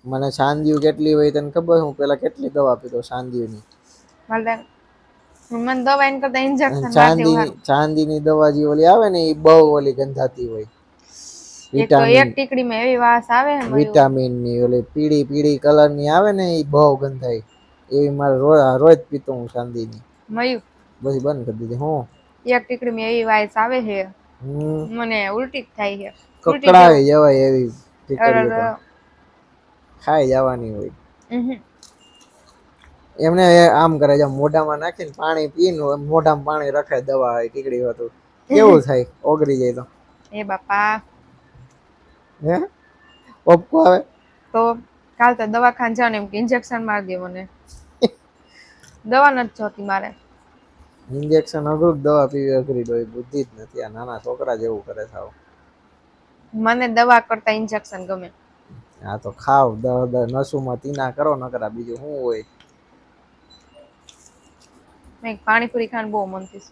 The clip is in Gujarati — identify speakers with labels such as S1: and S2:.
S1: મને શાંતિયું કેટલી હોય તને ખબર? હું પેલા કેટલી દવા પીતો શાંતિયુંની.
S2: મને દવા એને કરતા
S1: અને
S2: ઇન્જેક્શન મારી દેવું હારું.
S1: ચાંદીની દવા જે ઓલી આવે ને એ બહુ ઓલી ગંધાતી હોય.
S2: એક તો એક ટીકડીમાં એવી વાસ આવે હે મયુર.
S1: વિટામિનની ઓલી પીળી પીળી કલરની આવે ને એ બહુ ગંધાય. એવી મારે રોજ પીતો હું ચાંદીની.
S2: મયુર.
S1: પછી બંધ કરી દીધી હું.
S2: એક ટીકડીમાં એવી વાઈસ આવે હે
S1: હમ
S2: મને ઉલટી જ થાય હે. ઉલટી
S1: કકડાવી
S2: જેવું
S1: જવાય એવી
S2: અર
S1: ટીકડીઓ તો ખાઈ જવાની હોય.
S2: હમ.
S1: એમને આમ કરે છે મોઢામાં નાખીને પાણી પી ને મોઢામાં પાણી રખે દવા ટીકડી હતું. કેવું થાય ઓગળી જાય તો?
S2: એ બાપા.
S1: હે ઓબકો આવે?
S2: તો કાલ તો દવાખાને જાવ ને એમ કે ઇન્જેક્શન મારી દે મને. દવા નથી જોતી મારે.
S1: ઇન્જેક્શન અઘરું દવા પીવી અઘરી હોય બુદ્ધિ જ નથી આ નાના છોકરા જેવું કરે સાવ.
S2: મને દવા કરતા ઇન્જેક્શન ગમે.
S1: હા તો ખાવ નસુમાં ધીના કરો નકરા બીજું શું હોય.
S2: પાણીપુરી ખાવાનું બહુ મન થયું છે.